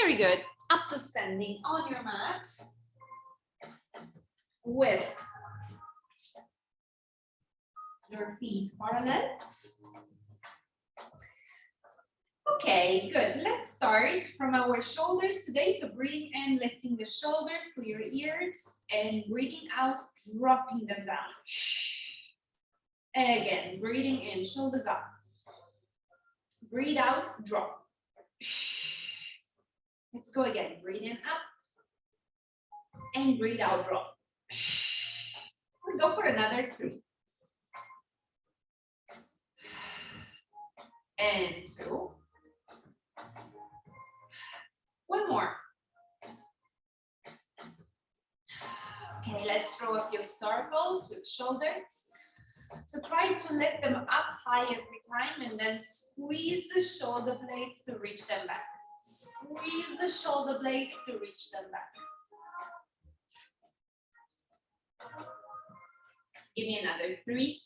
Very good. Up to standing on your mat with your feet parallel. Okay, good. Let's start from our shoulders today. So breathing in, lifting the shoulders to your ears, and breathing out, dropping them down. Again, breathing in, shoulders up. Breathe out, drop. Let's go again. Breathe in, up. And breathe out, drop. We'll go for another 3. And 2. One more. Okay, let's throw a few circles with shoulders. So try to lift them up high every time and then squeeze the shoulder blades to reach them back. Squeeze the shoulder blades to reach them back. Give me another 3,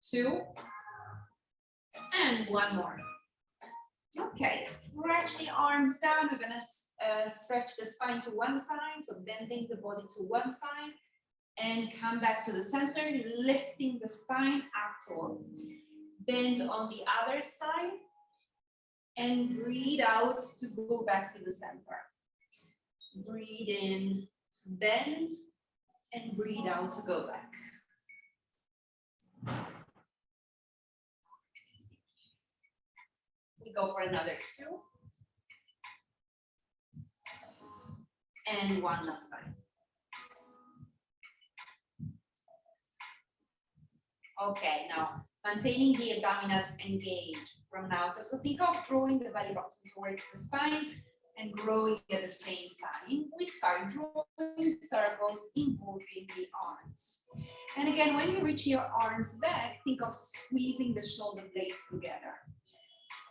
2, and 1 more. Okay, stretch the arms down. We're gonna stretch the spine to one side, so bending the body to one side, and come back to the center, lifting the spine up toward. Bend on the other side, and breathe out to go back to the center. Breathe in to bend, and breathe out to go back. We go for another 2. And 1 last time. Okay, now maintaining the abdominals engaged from now. So think of drawing the belly button towards the spine and growing at the same time. We start drawing circles involving the arms. And again, when you reach your arms back, think of squeezing the shoulder blades together.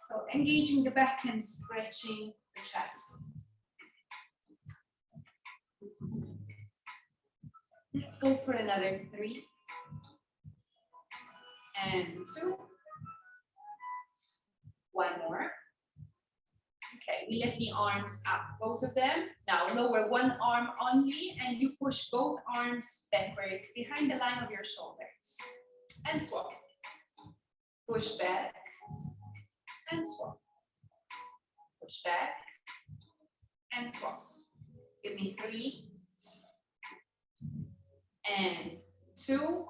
So engaging the back and stretching the chest. Let's go for another 3. And 2. 1 more. Okay, we lift the arms up, both of them. Now lower one arm only and you push both arms backwards behind the line of your shoulders. And swap. Push back and swap. Push back and swap. Give me 3 and 2.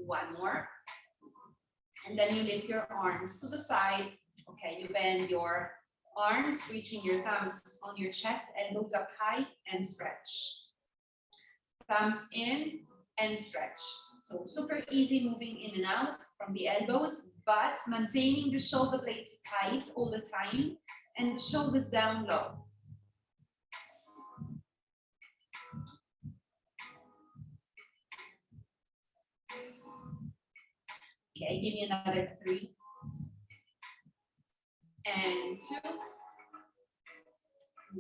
1 more. And then you lift your arms to the side. Okay, you bend your arms, reaching your thumbs on your chest, elbows up high, and stretch. Thumbs in and stretch. So super easy moving in and out from the elbows, but maintaining the shoulder blades tight all the time and the shoulders down low. Okay, give me another 3 and 2.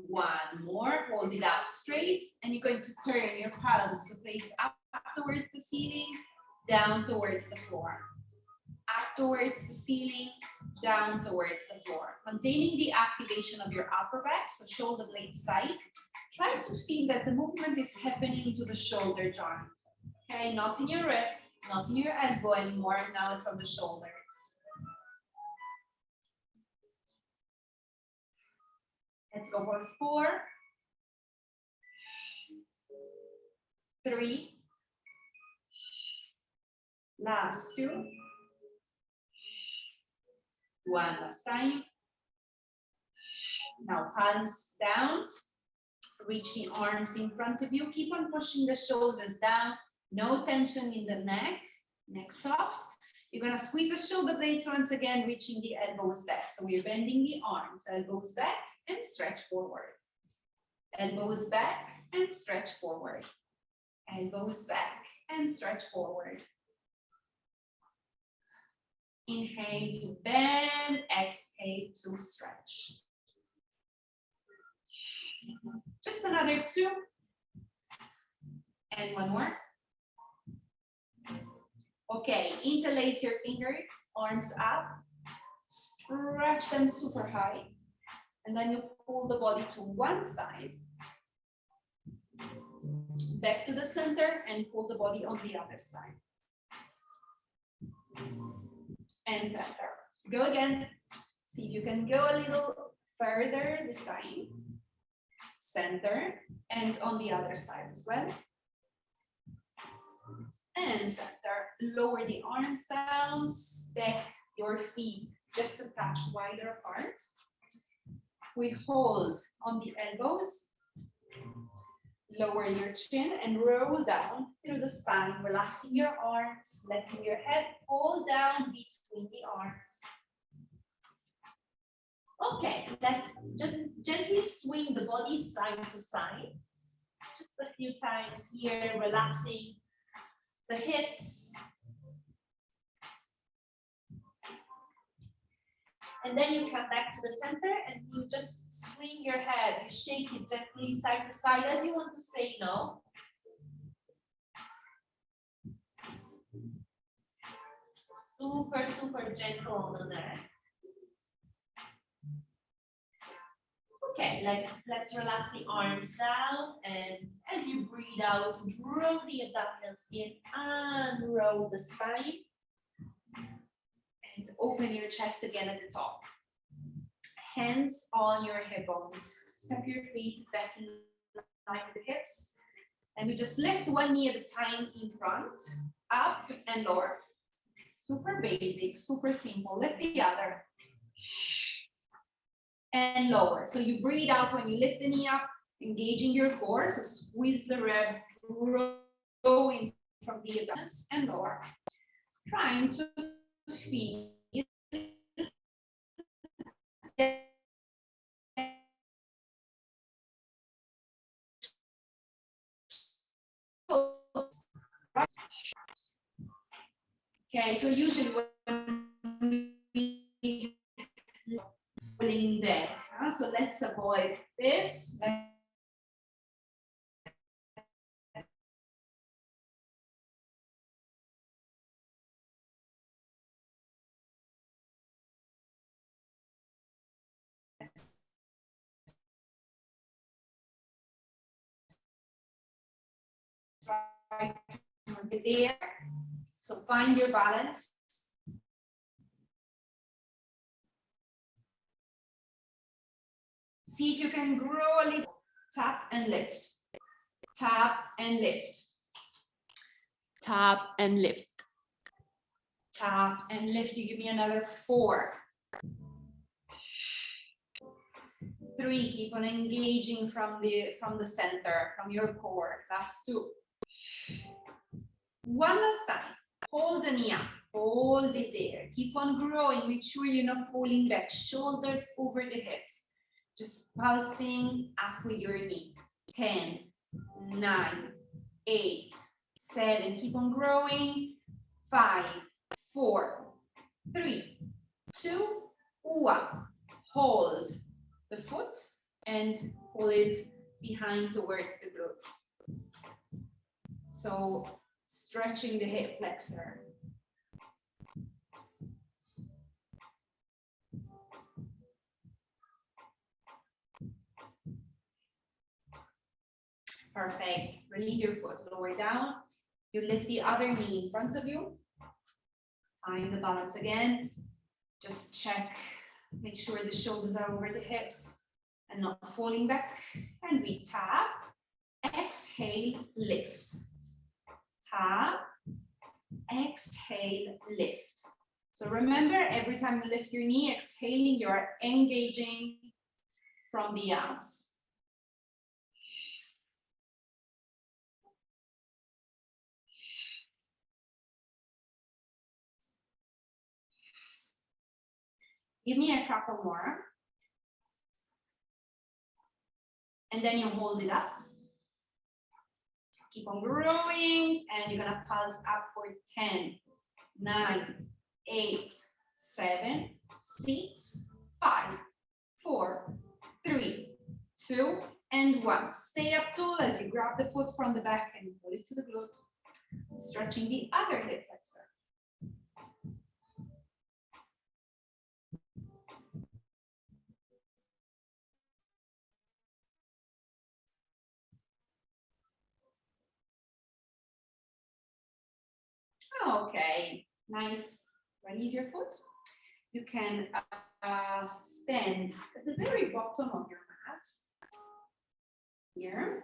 1 more. Hold it out straight, and you're going to turn your palms to face up towards the ceiling, down towards the floor. Up towards the ceiling, down towards the floor. Maintaining the activation of your upper back, so shoulder blades tight. Try to feel that the movement is happening to the shoulder joint. Okay, not in your wrist, not in your elbow anymore. Now it's on the shoulders. Let's go for 4, 3, last 2, 1 last time. Now palms down, reach the arms in front of you. Keep on pushing the shoulders down. No tension in the neck, neck soft. You're gonna squeeze the shoulder blades once again, reaching the elbows back. So we're bending the arms, elbows back and stretch forward. Elbows back and stretch forward. Elbows back and stretch forward. Inhale to bend, exhale to stretch. Just another 2. And 1 more. Okay, interlace your fingers, arms up. Stretch them super high. And then you pull the body to one side. Back to the center and pull the body on the other side. And center. Go again. See if you can go a little further this time. Center and on the other side as well. And center. Lower the arms down. Step your feet just a touch wider apart. We hold on the elbows. Lower your chin and roll down through the spine, relaxing your arms, letting your head fall down between the arms. Okay, let's just gently swing the body side to side. Just a few times here, relaxing the hips. And then you come back to the center and you just swing your head. You shake it gently side to side as you want to say no. Super, super gentle on the neck. Okay, let's relax the arms down. And as you breathe out, draw the abdominals in and roll the spine. And open your chest again at the top. Hands on your hip bones. Step your feet back in line with the hips. And we just lift one knee at a time in front, up and lower. Super basic, super simple. Lift the other. And lower. So you breathe out when you lift the knee up, engaging your core. So squeeze the ribs, growing from the abdominals and lower. Trying to feel okay, so usually when we falling back, so let's avoid this. There. So find your balance. See if you can grow a little. Tap and lift. Tap and lift. Tap and lift. Tap and lift. You give me another 4. 3. Keep on engaging from the center, from your core. Last 2. One last time. Hold the knee up. Hold it there. Keep on growing. Make sure you're not falling back. Shoulders over the hips. Just pulsing up with your knee. 10, 9, 8, 7. Keep on growing. 5, 4, 3, 2, 1. Hold the foot and pull it behind towards the glute. So stretching the hip flexor. Perfect. Release your foot, lower down. You lift the other knee in front of you. Find the balance again. Just check, make sure the shoulders are over the hips and not falling back. And we tap, exhale, lift. Tap, exhale, lift. So remember, every time you lift your knee, exhaling, you are engaging from the abs. Give me a couple more. And then you hold it up. Keep on growing, and you're gonna pulse up for 10, 9, 8, 7, 6, 5, 4, 3, 2, and 1. Stay up tall as you grab the foot from the back and pull it to the glute. Stretching the other hip flexor. Okay, nice. Release your foot. You can stand at the very bottom of your mat. Here.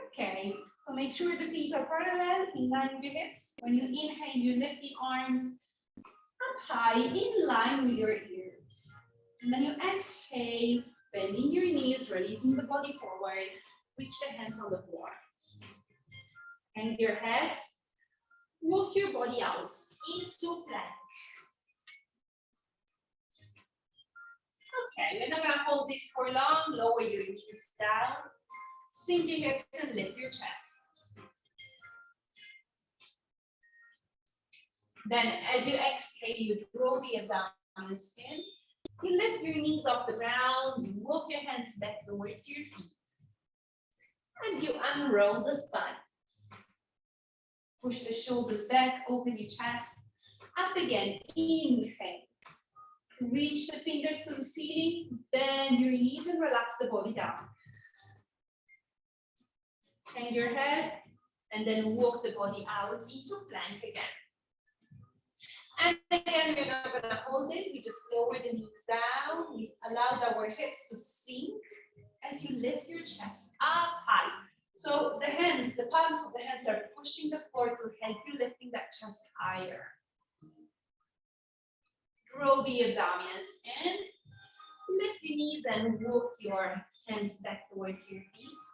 Okay, so make sure the feet are parallel, in line with your hips. When you inhale, you lift the arms up high, in line with your ears. And then you exhale, bending your knees, releasing the body forward. Reach the hands on the floor. Hang your head. Walk your body out into plank. Okay, we're not gonna hold this for long. Lower your knees down. Sink your hips and lift your chest. Then as you exhale, you draw the abdominals in. You lift your knees off the ground. You walk your hands back towards your feet. And you unroll the spine. Push the shoulders back, open your chest. Up again, inhale. Reach the fingers to the ceiling, bend your knees and relax the body down. Hang your head and then walk the body out into plank again. And again, we're not going to hold it. We just lower the knees down. We allow our hips to sink as you lift your chest up high. So the hands, the palms of the hands are pushing the floor to help you lifting that chest higher. Draw the abdominals in. Lift your knees and walk your hands back towards your feet.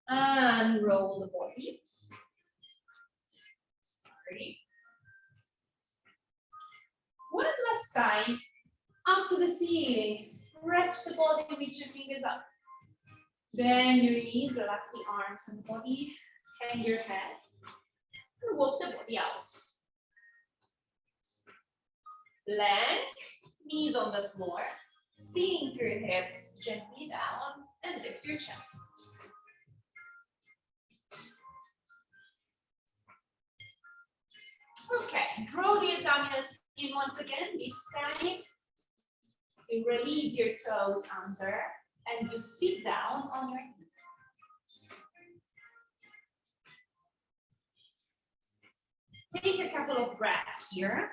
And roll the body. Sorry. One last time, up to the ceiling. Stretch the body, reach your fingers up. Bend your knees, relax the arms and the body. Hang your head. And walk the body out. Plank, knees on the floor. Sink your hips gently down and lift your chest. Okay, draw the abdominals in once again. This time, you release your toes under and you sit down on your knees. Take a couple of breaths here.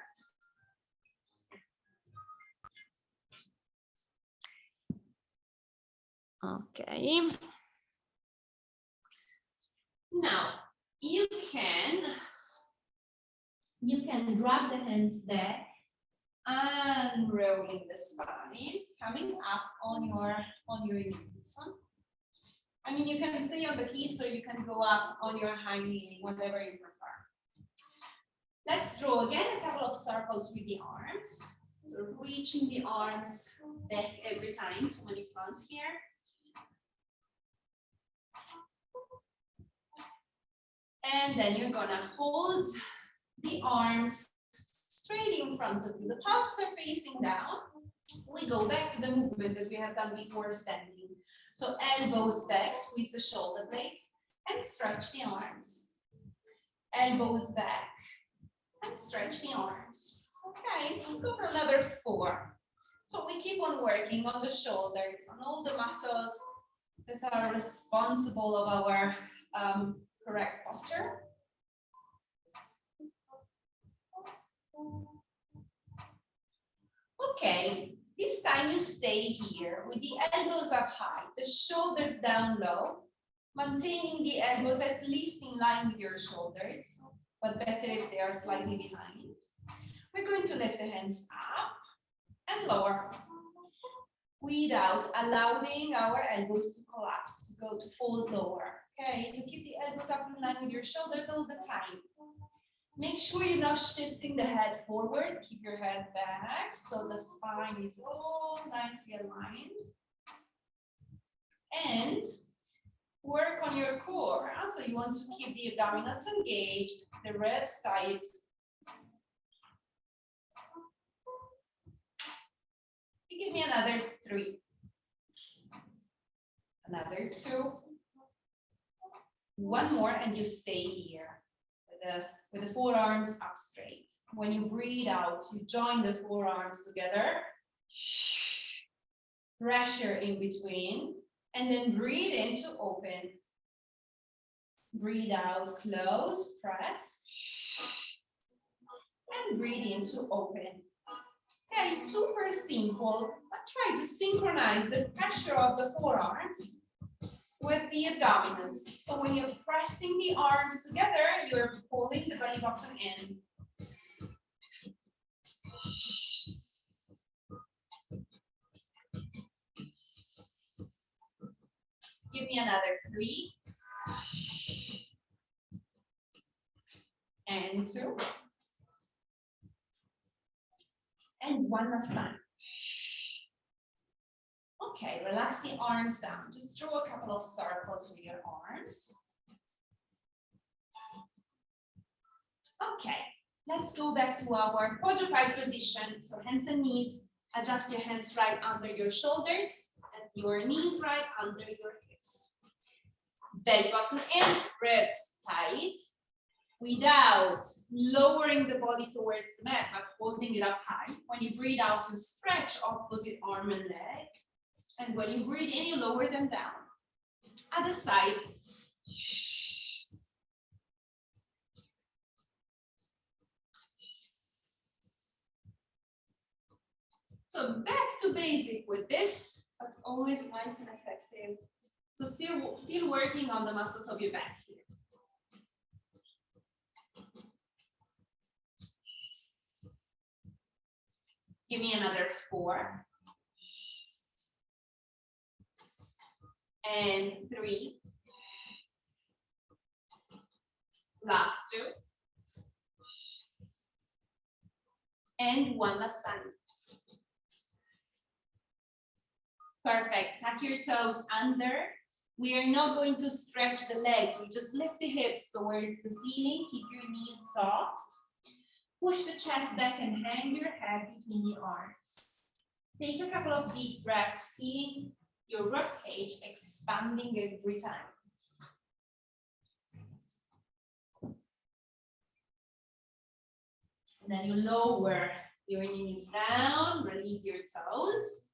Okay. Now, you can drop the hands back, unrolling the spine, coming up on your knees. I mean, you can stay on the heels or you can go up on your hind knee, whatever you prefer. Let's draw again a couple of circles with the arms. So reaching the arms back every time, too many fronts here. And then you're gonna hold the arms straight in front of you. The palms are facing down. We go back to the movement that we have done before standing. So elbows back, squeeze the shoulder blades and stretch the arms. Elbows back and stretch the arms. Okay, we'll go for another 4. So we keep on working on the shoulders, on all the muscles that are responsible of our correct posture. Okay, this time you stay here with the elbows up high, the shoulders down low, maintaining the elbows at least in line with your shoulders, but better if they are slightly behind. We're going to lift the hands up and lower. Without allowing our elbows to collapse, to go to fold lower. Okay, so keep the elbows up in line with your shoulders all the time. Make sure you're not shifting the head forward. Keep your head back so the spine is all nicely aligned. And work on your core. So you want to keep the abdominals engaged, the ribs tight. You give me another 3. Another 2. 1 more and you stay here with the forearms up straight. When you breathe out, you join the forearms together. Pressure in between and then breathe in to open. Breathe out, close, press. And breathe in to open. Okay, super simple, but try to synchronize the pressure of the forearms with the abdominals. So when you're pressing the arms together, you're pulling the belly button in. Give me another 3. And 2. And one last time. Okay, relax the arms down. Just draw a couple of circles with your arms. Okay, let's go back to our quadruped position. So hands and knees, adjust your hands right under your shoulders and your knees right under your hips. Belly button in, ribs tight, without lowering the body towards the mat, but holding it up high. When you breathe out, you stretch opposite arm and leg. And when you breathe in, you lower them down. At the side. So back to basic with this, but always nice and effective. So still working on the muscles of your back here. Give me another 4. And 3. Last 2. And one last time. Perfect. Tuck your toes under. We are not going to stretch the legs. We just lift the hips towards the ceiling. Keep your knees soft. Push the chest back and hang your head between the arms. Take a couple of deep breaths, feeling your rib cage expanding every time. And then you lower your knees down, release your toes.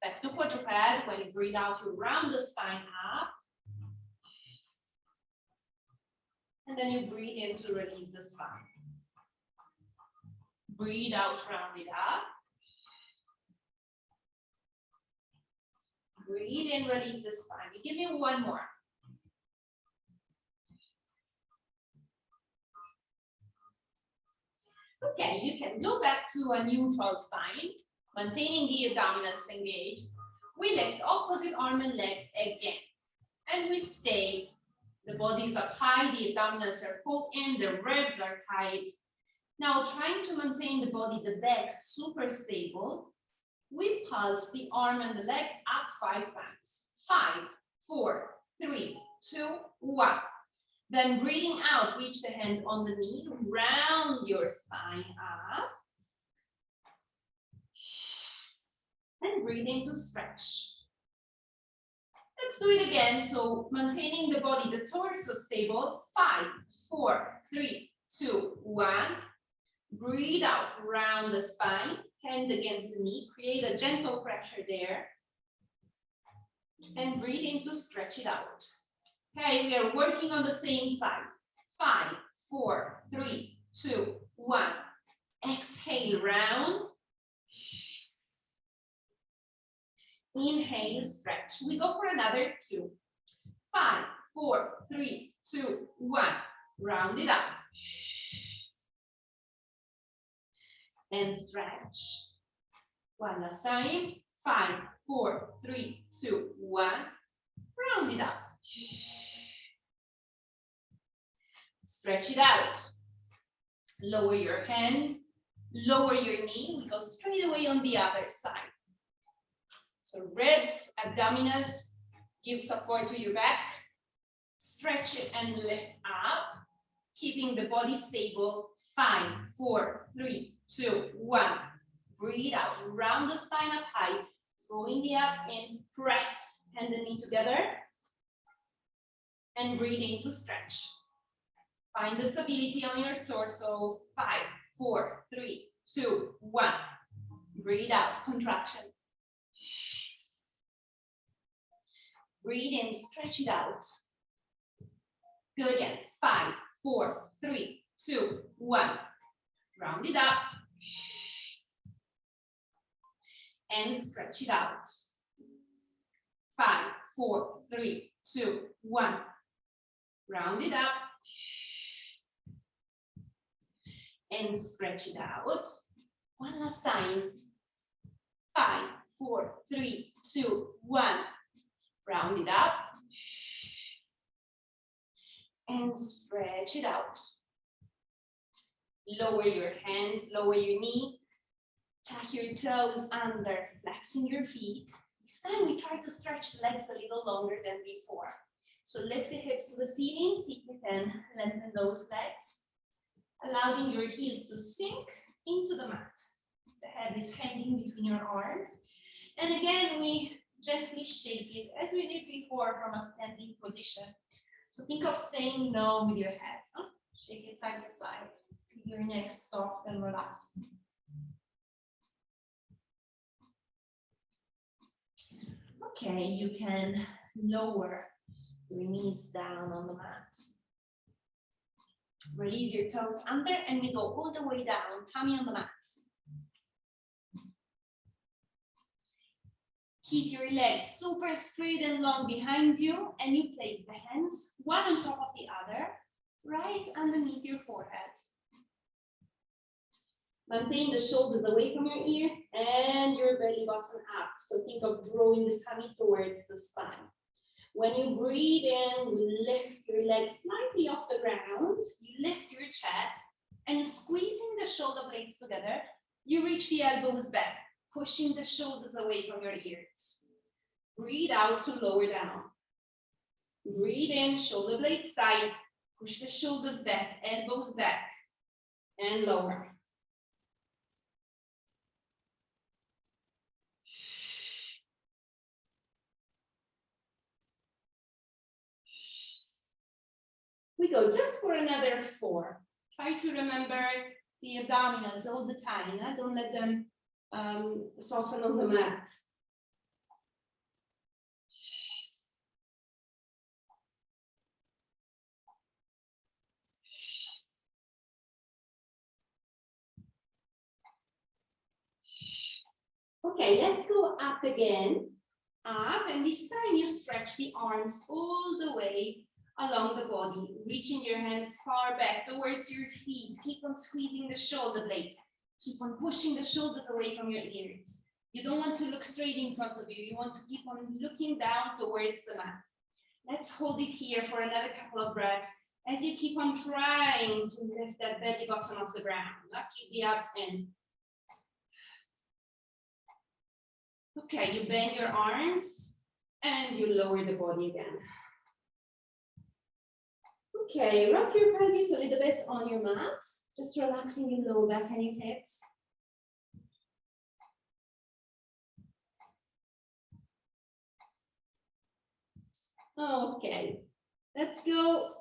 Back to quadruped. When you breathe out, you round the spine up. And then you breathe in to release the spine. Breathe out, round it up. Breathe in, release the spine. You give me one more. Okay, you can go back to a neutral spine, maintaining the abdominals engaged. We lift opposite arm and leg again. And we stay. The body is up high, the abdominals are pulled in, the ribs are tight. Now, trying to maintain the body, the back super stable, we pulse the arm and the leg up 5 times. 5, 4, 3, 2, 1. Then breathing out, reach the hand on the knee, round your spine up. And breathing to stretch. Let's do it again. So maintaining the body, the torso stable. 5, 4, 3, 2, 1. Breathe out, round the spine, hand against the knee, create a gentle pressure there. And breathe in to stretch it out. Okay, we are working on the same side. 5, 4, 3, 2, 1. Exhale, round. Inhale, stretch. We go for another 2. 5, 4, 3, 2, 1. Round it up. And stretch. One last time. 5, 4, 3, 2, 1. Round it up. Stretch it out. Lower your hand. Lower your knee. We go straight away on the other side. So ribs, abdominals, give support to your back. Stretch it and lift up. Keeping the body stable. 5, 4, 3, 2, 1. Breathe out. Round the spine up high. Throwing the abs in. Press. Hand and knee together. And breathe in to stretch. Find the stability on your torso. 5, 4, 3, 2, 1. Breathe out. Contraction. Breathe in. Stretch it out. Go again. 5, 4, 3, 2, 1. Round it up. And stretch it out. 5, 4, 3, 2, 1. Round it up. And stretch it out. One last time. 5, 4, 3, 2, 1. Round it up. And stretch it out. Lower your hands, lower your knee. Tuck your toes under, flexing your feet. This time we try to stretch the legs a little longer than before. So lift the hips to the ceiling, see if you can lengthen those legs, allowing your heels to sink into the mat. The head is hanging between your arms. And again, we gently shake it as we did before from a standing position. So think of saying no with your head. Huh? Shake it side to side. Keep your neck soft and relaxed. Okay, you can lower your knees down on the mat. Release your toes under and we go all the way down, tummy on the mat. Keep your legs super straight and long behind you and you place the hands one on top of the other, right underneath your forehead. Maintain the shoulders away from your ears and your belly button up. So think of drawing the tummy towards the spine. When you breathe in, you lift your legs slightly off the ground. You lift your chest and squeezing the shoulder blades together, you reach the elbows back, pushing the shoulders away from your ears. Breathe out to lower down. Breathe in, shoulder blades side, push the shoulders back, elbows back, and lower. We go just for another 4. Try to remember the abdominals all the time. Don't let them soften on the mat. Okay, let's go up again. Up, and this time you stretch the arms all the way along the body, reaching your hands far back towards your feet. Keep on squeezing the shoulder blades. Keep on pushing the shoulders away from your ears. You don't want to look straight in front of you. You want to keep on looking down towards the mat. Let's hold it here for another couple of breaths as you keep on trying to lift that belly button off the ground. Now keep the abs in. Okay, you bend your arms and you lower the body again. Okay, rock your pelvis a little bit on your mat, just relaxing your lower back and your hips. Okay, let's go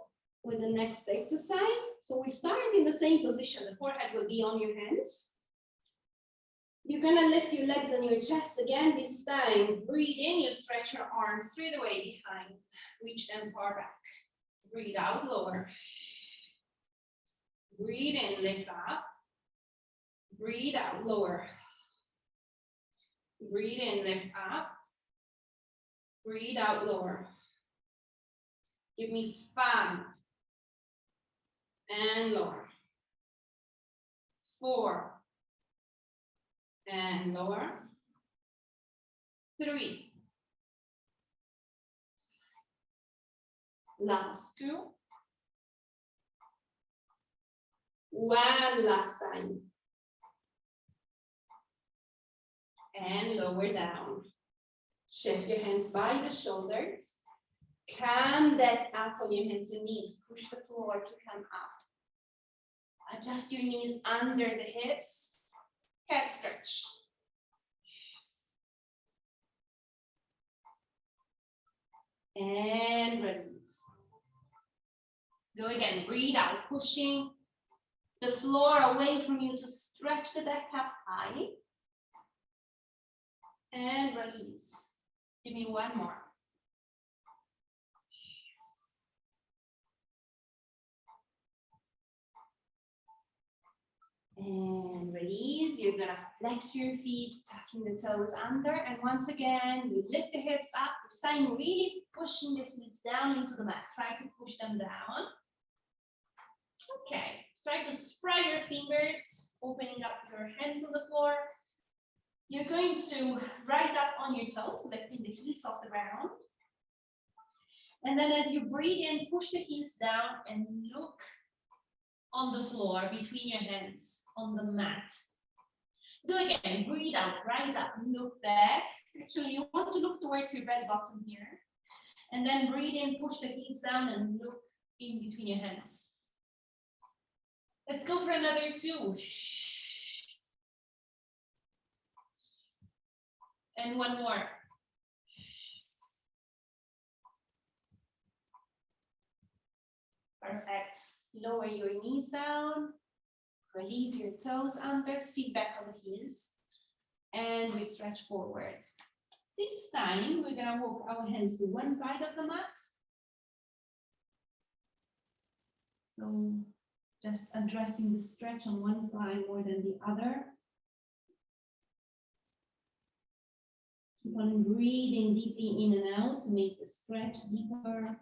with the next exercise. So we start in the same position. The forehead will be on your hands. You're gonna lift your legs and your chest again. This time, breathe in, you stretch your arms straight away behind. Reach them far back. Breathe out, lower. Breathe in, lift up. Breathe out, lower. Breathe in, lift up. Breathe out, lower. Give me 5. And lower. 4. And lower. 3. Last 2. 1 last time. And lower down. Shift your hands by the shoulders. Come that up on your hands and knees. Push the floor to come up. Adjust your knees under the hips. Cat stretch. And release. Go again, breathe out, pushing the floor away from you to stretch the back up high. And release. Give me 1 more. And release. You're gonna flex your feet, tucking the toes under. And once again, you lift the hips up. This time, really pushing the heels down into the mat. Try to push them down. Okay, try to spread your fingers, opening up your hands on the floor. You're going to rise up on your toes, lifting the heels off the ground. And then as you breathe in, push the heels down and look on the floor between your hands on the mat. Do again, breathe out, rise up, look back. Actually, you want to look towards your belly button here. And then breathe in, push the heels down and look in between your hands. Let's go for another 2. And one more. Perfect. Lower your knees down. Release your toes under. Sit back on the heels. And we stretch forward. This time, we're going to walk our hands to one side of the mat. So just addressing the stretch on one side more than the other. Keep on breathing deeply in and out to make the stretch deeper.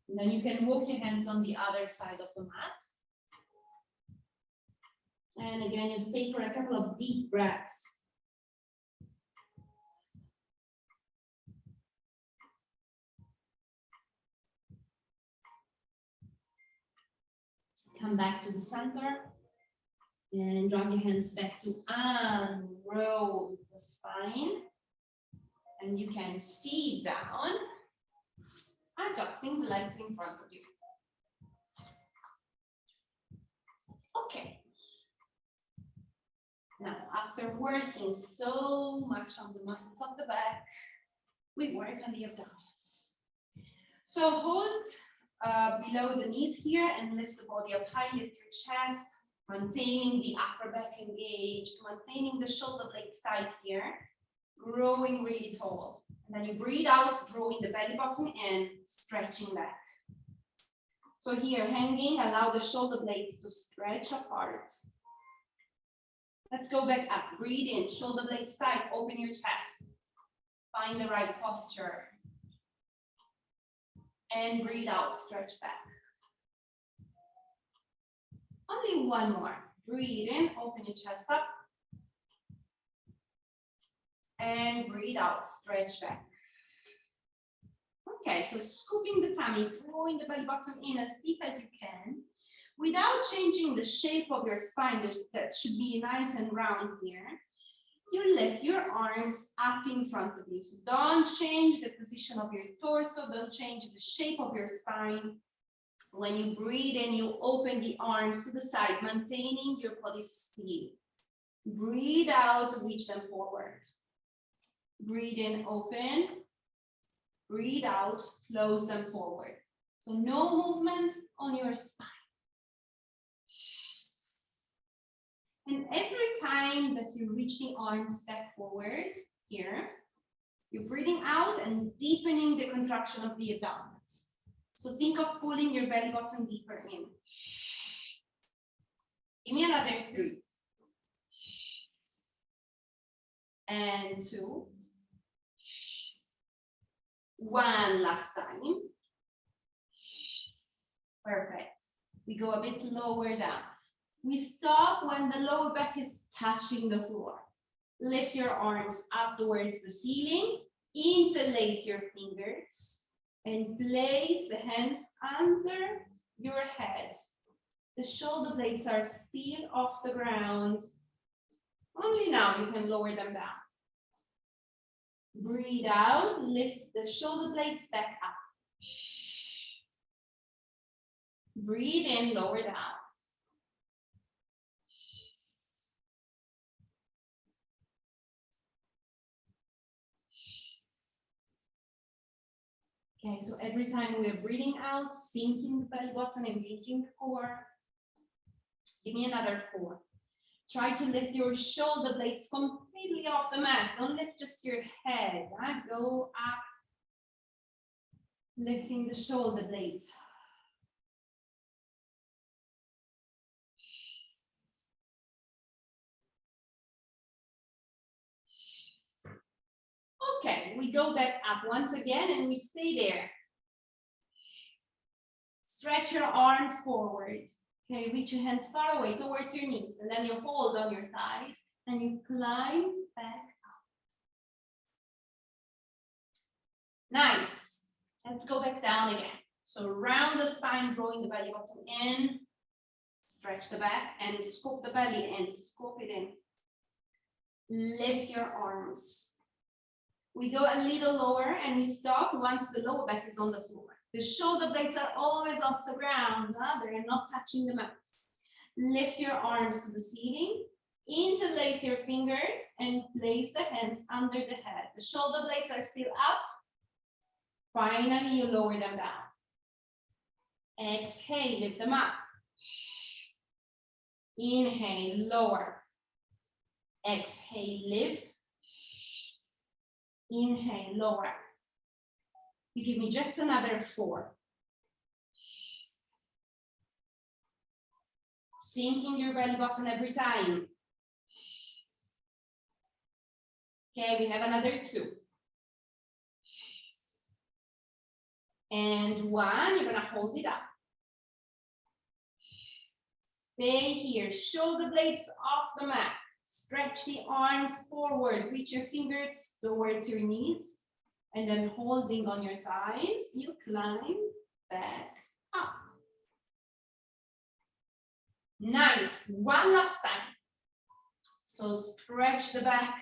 And then you can walk your hands on the other side of the mat. And again, you stay for a couple of deep breaths. Come back to the center and drag your hands back to unroll the spine. And you can sit down, adjusting the legs in front of you. Okay. Now, after working so much on the muscles of the back, we work on the abdominals. So hold below the knees here and lift the body up high, lift your chest, maintaining the upper back engaged, maintaining the shoulder blades tight here, growing really tall. And then you breathe out, drawing the belly button in, stretching back. So here, hanging, allow the shoulder blades to stretch apart. Let's go back up. Breathe in, shoulder blades tight, open your chest. Find the right posture. And breathe out, stretch back. Only one more. Breathe in, open your chest up. And breathe out, stretch back. Okay, so scooping the tummy, drawing the belly button in as deep as you can. Without changing the shape of your spine, that should be nice and round here. You lift your arms up in front of you. So don't change the position of your torso, don't change the shape of your spine. When you breathe in, you open the arms to the side, maintaining your body still. Breathe out, reach them forward. Breathe in, open. Breathe out, close them forward. So no movement on your spine. And every time that you reach the arms back forward, here, you're breathing out and deepening the contraction of the abdominals. So think of pulling your belly button deeper in. Give me another 3. And 2. 1 last time. Perfect. We go a bit lower down. We stop when the lower back is touching the floor. Lift your arms up towards the ceiling, interlace your fingers, and place the hands under your head. The shoulder blades are still off the ground. Only now you can lower them down. Breathe out, lift the shoulder blades back up. Breathe in, lower down. Okay, so every time we are breathing out, sinking the belly button, engaging the core. Give me another 4. Try to lift your shoulder blades completely off the mat. Don't lift just your head. Go up, lifting the shoulder blades. Okay, we go back up once again and we stay there. Stretch your arms forward. Okay, reach your hands far away towards your knees, and then you hold on your thighs and you climb back up. Nice. Let's go back down again. So round the spine, drawing the belly button in. Stretch the back and scoop the belly in. Scoop it in. Lift your arms. We go a little lower and we stop once the lower back is on the floor. The shoulder blades are always off the ground. They're not touching the mat. Lift your arms to the ceiling. Interlace your fingers and place the hands under the head. The shoulder blades are still up. Finally, you lower them down. Exhale, lift them up. Inhale, lower. Exhale, lift. Inhale, lower. You give me just another 4. Sinking your belly button every time. Okay, we have another 2. And 1, you're gonna hold it up. Stay here, shoulder blades off the mat. Stretch the arms forward, reach your fingers towards your knees. And then holding on your thighs, you climb back up. Nice, one last time. So stretch the back,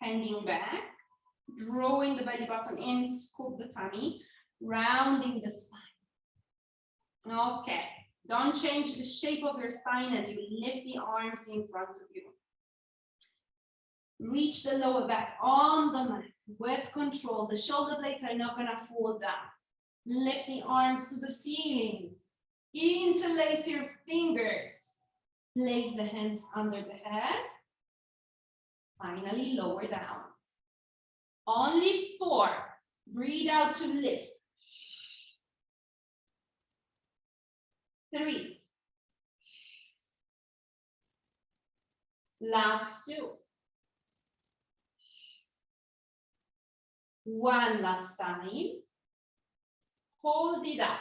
hanging back, drawing the belly button in, scoop the tummy, rounding the spine. Okay, don't change the shape of your spine as you lift the arms in front of you. Reach the lower back on the mat with control. The shoulder blades are not gonna fall down. Lift the arms to the ceiling. Interlace your fingers. Place the hands under the head. Finally, lower down. Only 4. Breathe out to lift. 3. Last 2. 1 last time. Hold it up.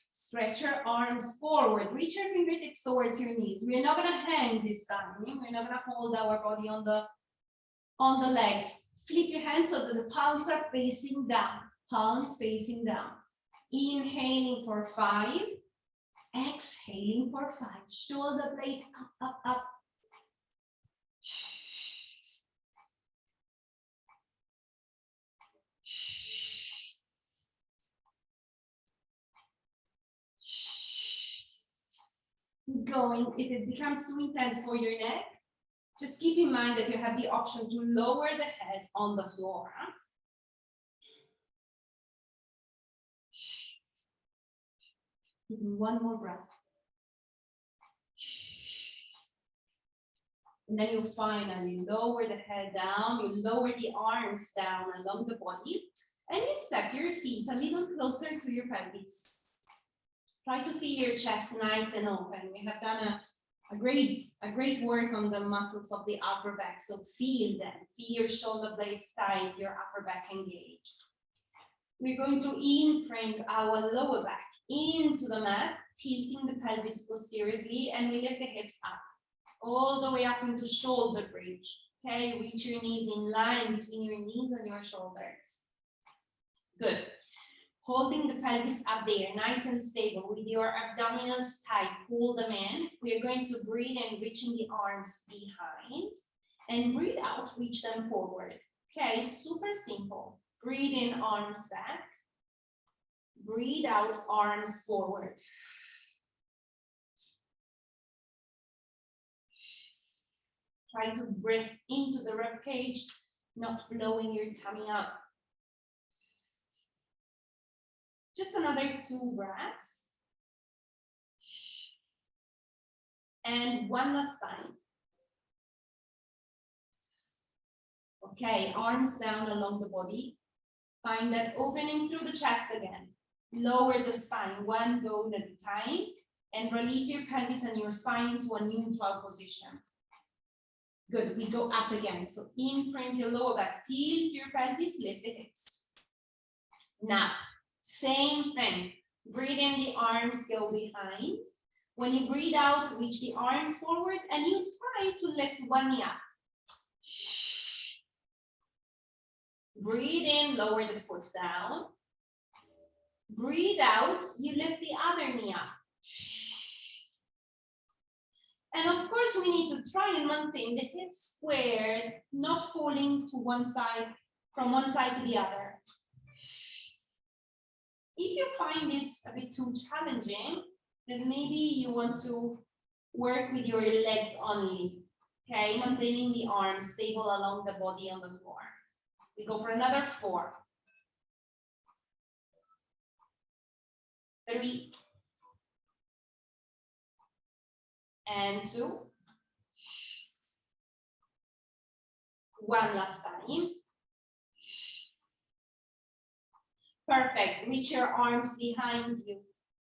Stretch your arms forward. Reach your fingertips towards your knees. We're not gonna hang this time. We're not gonna hold our body on the legs. Flip your hands so that the palms are facing down. Palms facing down. Inhaling for 5. Exhaling for 5. Shoulder blades up, up, up. Going, if it becomes too intense for your neck, just keep in mind that you have the option to lower the head on the floor. Give me one more breath. And then you finally lower the head down, you lower the arms down along the body, and you step your feet a little closer to your pelvis. Try to feel your chest nice and open. We have done a great work on the muscles of the upper back, so feel them. Feel your shoulder blades tight, your upper back engaged. We're going to imprint our lower back into the mat, tilting the pelvis posteriorly, and we lift the hips up, all the way up into shoulder bridge. Okay, reach your knees in line between your knees and your shoulders. Good. Holding the pelvis up there, nice and stable, with your abdominals tight, pull them in. We are going to breathe in, reaching the arms behind, and breathe out, reach them forward. Okay, super simple. Breathe in, arms back. Breathe out, arms forward. Try to breathe into the rib cage, not blowing your tummy up. Just another 2 breaths. And one last time. Okay, arms down along the body. Find that opening through the chest again. Lower the spine, one bone at a time, and release your pelvis and your spine into a neutral position. Good, we go up again. So imprint your lower back, tilt your pelvis, lift the hips. Now, same thing. Breathe in, the arms go behind. When you breathe out, reach the arms forward and you try to lift one knee up. Breathe in, lower the foot down. Breathe out, you lift the other knee up. And of course, we need to try and maintain the hips squared, not falling to one side, from one side to the other. If you find this a bit too challenging, then maybe you want to work with your legs only, okay? Maintaining the arms stable along the body on the floor. We go for another 4. 3. And 2. One last time. Perfect. Reach your arms behind you.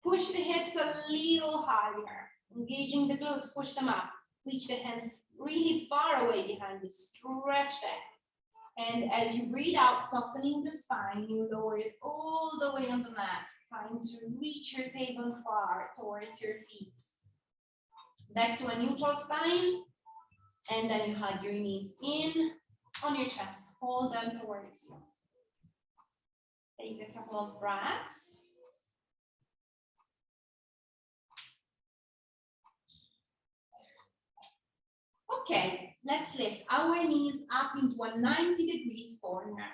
Push the hips a little higher. Engaging the glutes, push them up. Reach the hands really far away behind you. Stretch them. And as you breathe out, softening the spine, you lower it all the way on the mat. Trying to reach your tailbone far towards your feet. Back to a neutral spine. And then you hug your knees in on your chest. Hold them towards you. Take a couple of breaths. Okay, let's lift our knees up into a 90 degrees corner.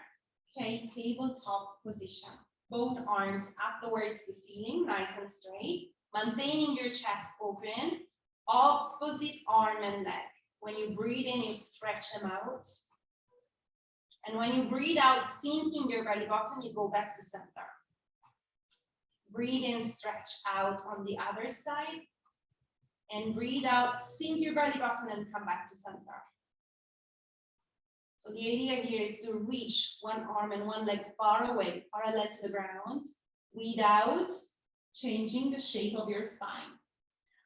Okay, tabletop position. Both arms up towards the ceiling, nice and straight. Maintaining your chest open. Opposite arm and leg. When you breathe in, you stretch them out. And when you breathe out, sinking your belly button, you go back to center. Breathe in, stretch out on the other side. And breathe out, sink your belly button and come back to center. So the idea here is to reach one arm and one leg far away, parallel to the ground, without changing the shape of your spine.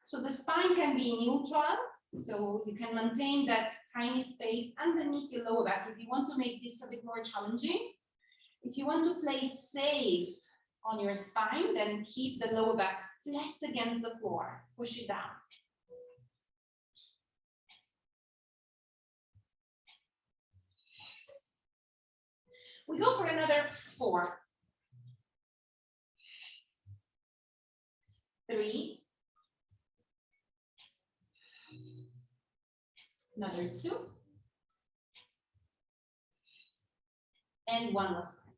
So the spine can be neutral, so you can maintain that tiny space underneath your lower back if you want to make this a bit more challenging. If you want to play safe on your spine, then keep the lower back flat against the floor. Push it down. We go for another 4. 3. Another 2. And one last time.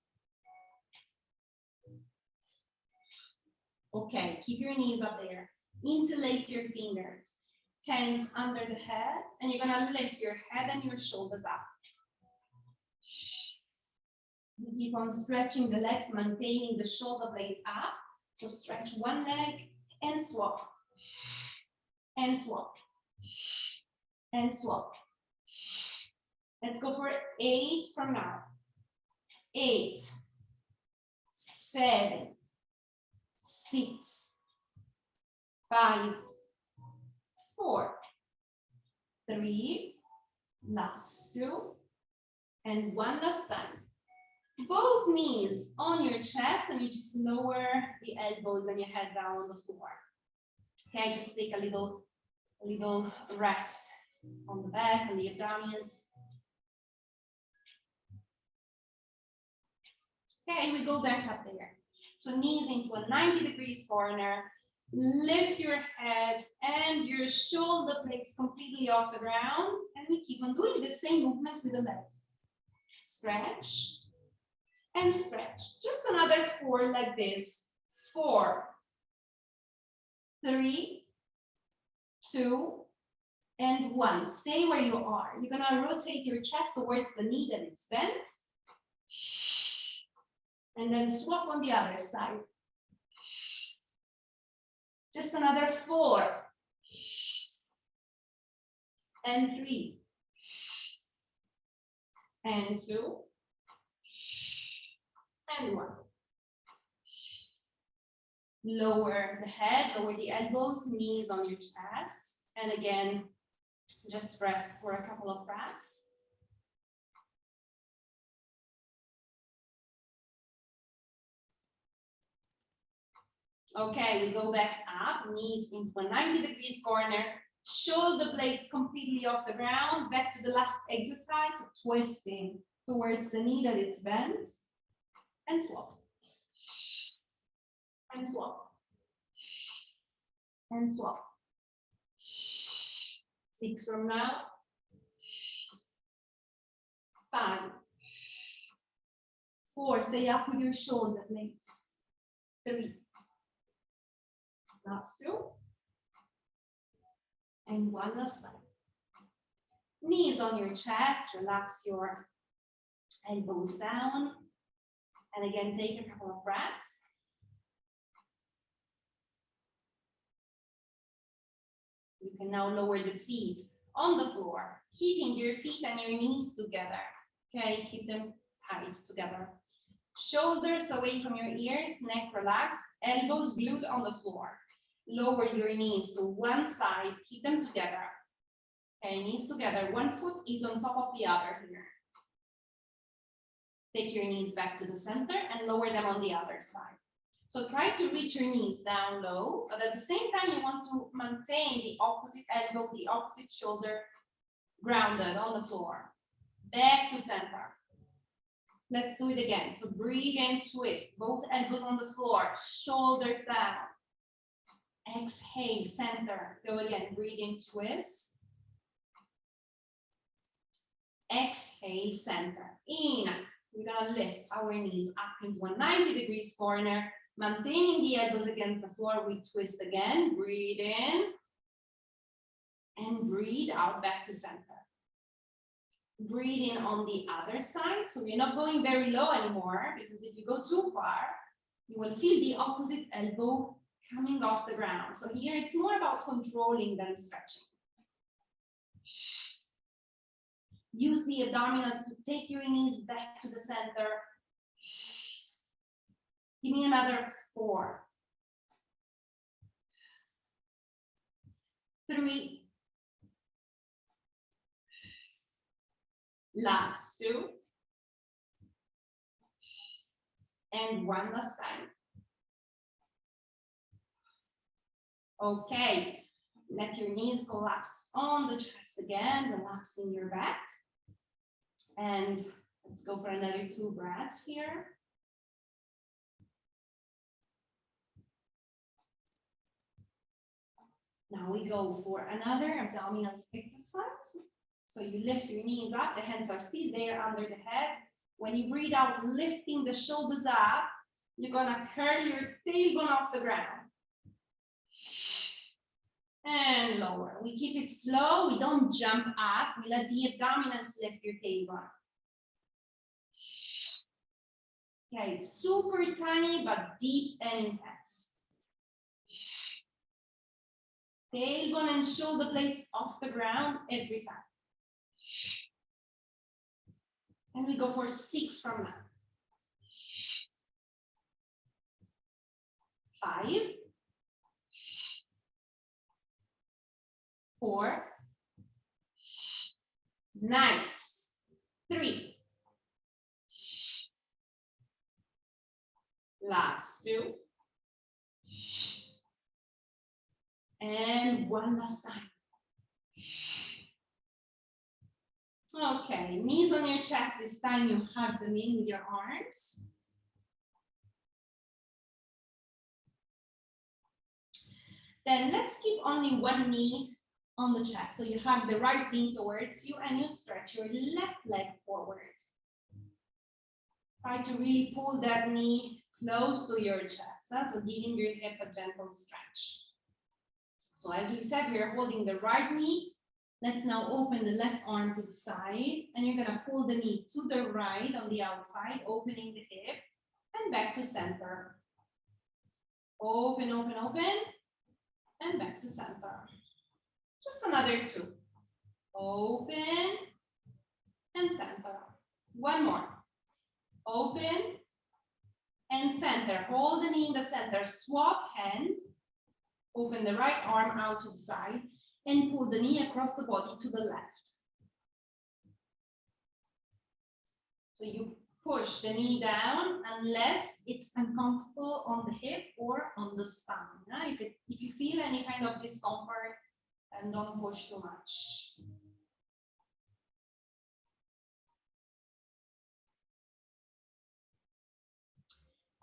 Okay, keep your knees up there. Interlace your fingers. Hands under the head, and you're gonna lift your head and your shoulders up. You keep on stretching the legs, maintaining the shoulder blades up. So stretch one leg and swap. And swap. And swap. Let's go for 8 from now. 8, 7, 6, 5, 4, 3, last 2, and one last time. Both knees on your chest, and you just lower the elbows and your head down on the floor. Okay, just take a little rest on the back and the abdominals. Okay, we go back up there. So knees into a 90 degrees corner. Lift your head and your shoulder blades completely off the ground. And we keep on doing the same movement with the legs. Stretch and stretch. Just another 4 like this. 4, 3, 2, and 1. Stay where you are. You're gonna rotate your chest towards the knee that it's bent. And then swap on the other side. Just another 4. And 3. And 2. And 1. Lower the head, lower the elbows, knees on your chest. And again, Just rest for a couple of breaths. Okay, we go back up, knees into a 90 degrees corner, shoulder blades completely off the ground, back to the last exercise, twisting towards the knee that it's bent, and swap. And swap. And swap. 6 from now. 5. 4, stay up with your shoulder blades. 3. Last 2. And 1 last time. Knees on your chest, relax your elbows down. And again, take a couple of breaths. You can now lower the feet on the floor, keeping your feet and your knees together. Okay, keep them tight together. Shoulders away from your ears, neck relaxed, elbows glued on the floor. Lower your knees to one side, keep them together. Okay, knees together. One foot is on top of the other here. Take your knees back to the center and lower them on the other side. So try to reach your knees down low, but at the same time, you want to maintain the opposite elbow, the opposite shoulder grounded on the floor. Back to center. Let's do it again. So breathe and twist. Both elbows on the floor, shoulders down. Exhale, center. Go again. Breathe in, twist. Exhale, center. In. We're going to lift our knees up into a 90 degrees corner. Maintaining the elbows against the floor, we twist again. Breathe in. And breathe out back to center. Breathe in on the other side. So we're not going very low anymore, because if you go too far, you will feel the opposite elbow coming off the ground. So here it's more about controlling than stretching. Use the abdominals to take your knees back to the center. Give me another 4. 3. Last 2. And 1 last time. Okay, let your knees collapse on the chest again, relaxing your back. And let's go for another 2 breaths here. Now we go for another abdominals exercise. So you lift your knees up, the hands are still there under the head. When you breathe out, lifting the shoulders up, you're gonna curl your tailbone off the ground. And lower. We keep it slow, we don't jump up, we let the abdominals lift your tailbone. Okay, it's super tiny, but deep and intense. Tailbone and shoulder blades off the ground every time. And we go for 6 from now. 5. 4. Nice. 3. Last 2. And 1 last time. Okay, knees on your chest. This time you hug them in with your arms. Then let's keep only one knee on the chest. So you hug the right knee towards you and you stretch your left leg forward. Try to really pull that knee close to your chest. So giving your hip a gentle stretch. So as we said, we are holding the right knee. Let's now open the left arm to the side, and you're gonna pull the knee to the right on the outside, opening the hip, and back to center. Open, open, open, and back to center. Just another 2. Open, and center. 1 more. Open, and center. Hold the knee in the center, swap hand. Open the right arm out to the side. and pull the knee across the body to the left. So you push the knee down unless it's uncomfortable on the hip or on the spine. If you feel any kind of discomfort, then don't push too much.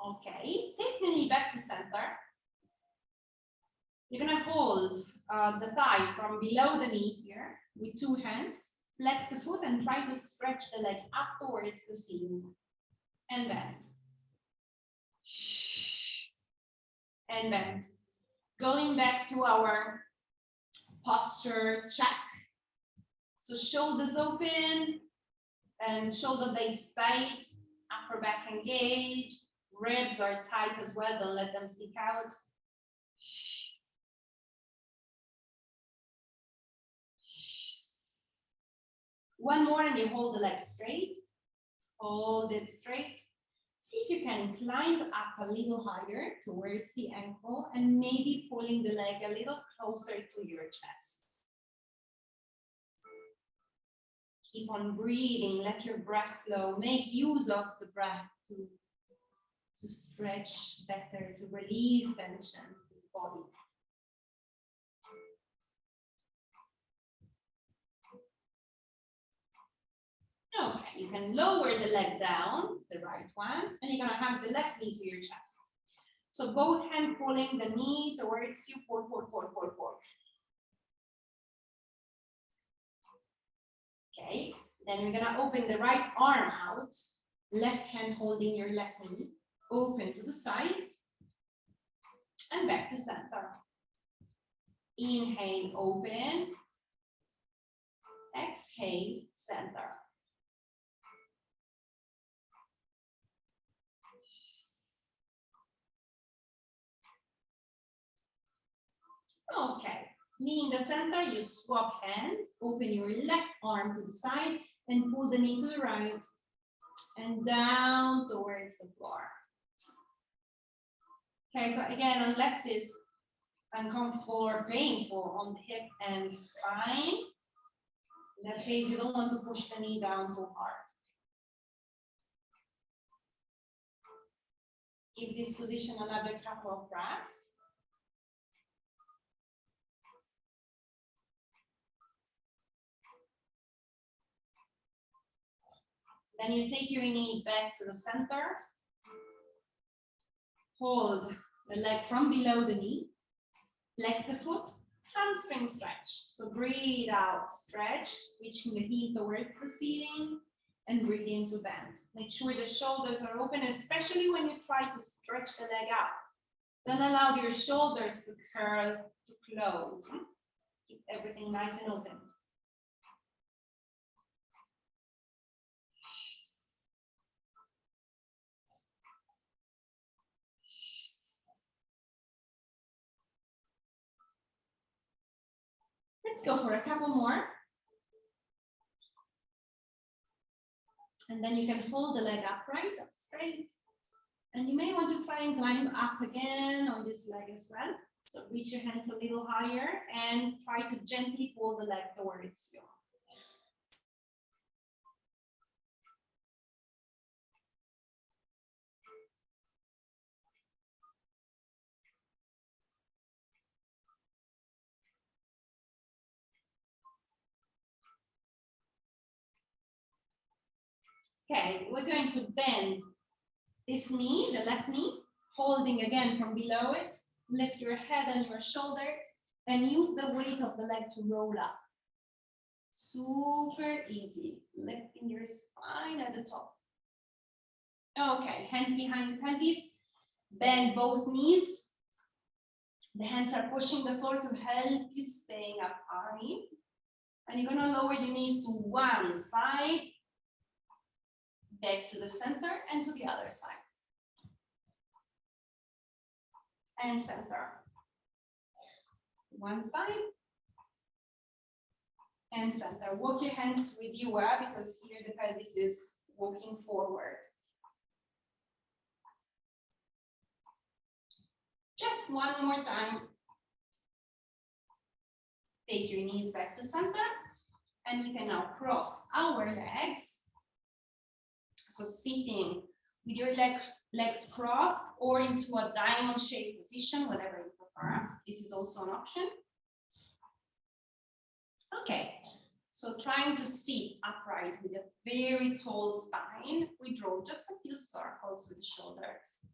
Okay, take the knee back to center. You're gonna hold the thigh from below the knee here with two hands. Flex the foot and try to stretch the leg up towards the ceiling. And bend. And bend. Going back to our posture check. So shoulders open and shoulder blades tight, upper back engaged, ribs are tight as well, don't let them stick out. One more and you hold the leg straight. Hold it straight. See if you can climb up a little higher towards the ankle and maybe pulling the leg a little closer to your chest. Keep on breathing, let your breath flow. Make use of the breath to stretch better, to release tension in the body. Okay, you can lower the leg down, the right one, and you're gonna hug the left knee to your chest. So both hands pulling the knee towards you, pull, pull, pull, pull, pull. Okay, then we're gonna open the right arm out, left hand holding your left knee, open to the side, and back to center. Inhale, open. Exhale, center. Okay, knee in the center, you swap hands, open your left arm to the side and pull the knee to the right and down towards the floor. Okay, so again, unless it's uncomfortable or painful on the hip and spine, in that case, you don't want to push the knee down too hard. Give this position another couple of breaths. Then you take your knee back to the center. Hold the leg from below the knee. Flex the foot, hamstring stretch. So breathe out, stretch, reaching the heel towards the ceiling, and breathe in to bend. Make sure the shoulders are open, especially when you try to stretch the leg out. Don't allow your shoulders to curl, to close. Keep everything nice and open. Let's go for a couple more. And then you can hold the leg upright, up straight. And you may want to try and climb up again on this leg as well. So reach your hands a little higher and try to gently pull the leg towards you. Okay, we're going to bend this knee, the left knee, holding again from below it. Lift your head and your shoulders and use the weight of the leg to roll up. Super easy, lifting your spine at the top. Okay, hands behind the pelvis, bend both knees. The hands are pushing the floor to help you staying up high. And you're gonna lower your knees to one side, back to the center and to the other side. And center. One side and center. Walk your hands with you because here the pelvis is walking forward. Just one more time. Take your knees back to center, and we can now cross our legs. So sitting with your legs crossed or into a diamond shaped position, whatever you prefer. This is also an option. Okay, so trying to sit upright with a very tall spine, we draw just a few circles with the shoulders.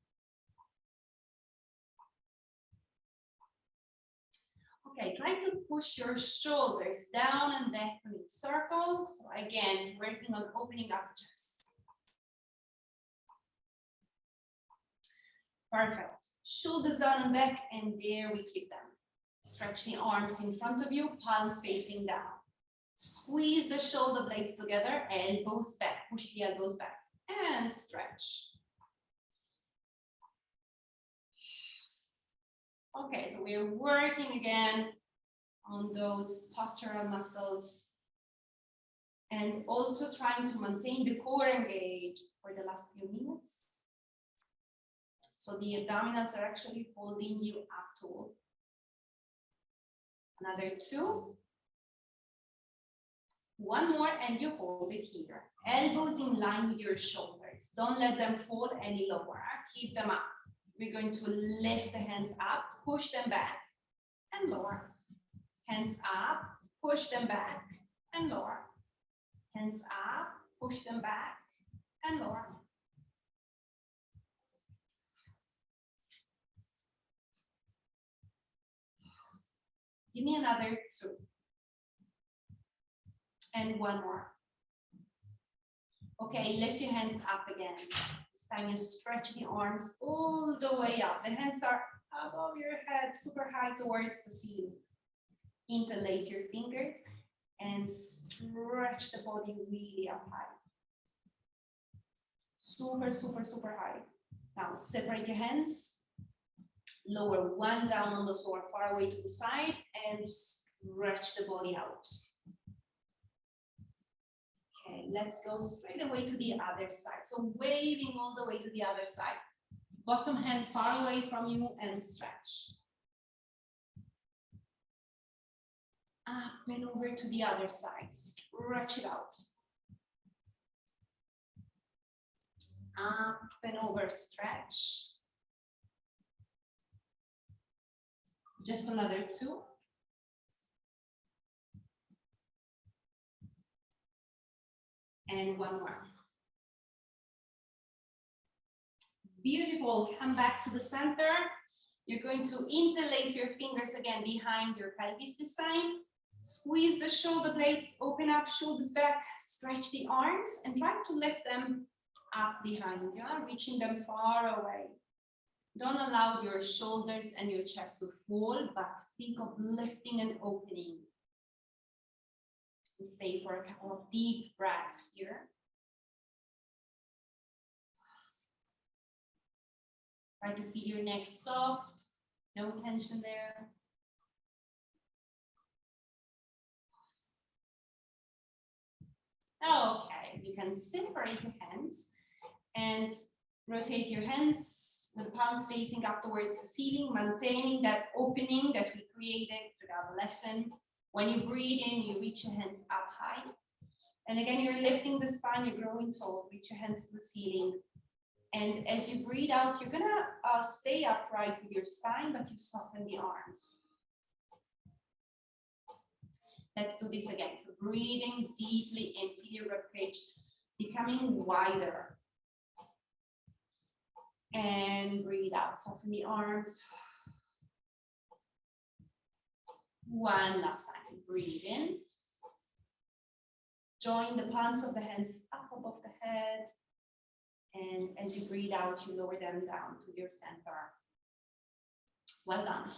Okay, try to push your shoulders down and back in circles. So again, working on opening up the chest. Perfect. Shoulders down and back, and there we keep them. Stretch the arms in front of you, palms facing down. Squeeze the shoulder blades together, elbows back. Push the elbows back and stretch. Okay, so we're working again on those postural muscles and also trying to maintain the core engaged for the last few minutes. So the abdominals are actually holding you up to. Another 2. One more, and you hold it here. Elbows in line with your shoulders. Don't let them fall any lower. Keep them up. We're going to lift the hands up, push them back, and lower. Hands up, push them back, and lower. Hands up, push them back, and lower. Give me another 2. And one more. Okay, lift your hands up again. This time you stretch the arms all the way up. The hands are above your head, super high towards the ceiling. Interlace your fingers and stretch the body really up high. Super, super, super high. Now separate your hands. Lower one down on the floor, far away to the side, and stretch the body out. Okay, let's go straight away to the other side. So waving all the way to the other side. Bottom hand far away from you and stretch. Up and over to the other side. Stretch it out. Up and over, stretch. Just another 2. And one more. Beautiful. Come back to the center. You're going to interlace your fingers again behind your pelvis this time. Squeeze the shoulder blades, open up, shoulders back, stretch the arms, and try to lift them up behind you, reaching them far away. Don't allow your shoulders and your chest to fall, but think of lifting and opening. We stay for a couple of deep breaths here. Try to feel your neck soft, no tension there. Okay, you can separate your hands and rotate your hands with the palms facing up towards the ceiling, maintaining that opening that we created throughout the lesson. When you breathe in, you reach your hands up high. And again, you're lifting the spine, you're growing tall, reach your hands to the ceiling. And as you breathe out, you're gonna stay upright with your spine, but you soften the arms. Let's do this again. So breathing deeply in, feel your ribcage becoming wider. And breathe out, soften the arms. One last time, breathe in. Join the palms of the hands up above the head. And as you breathe out, you lower them down to your center. Well done.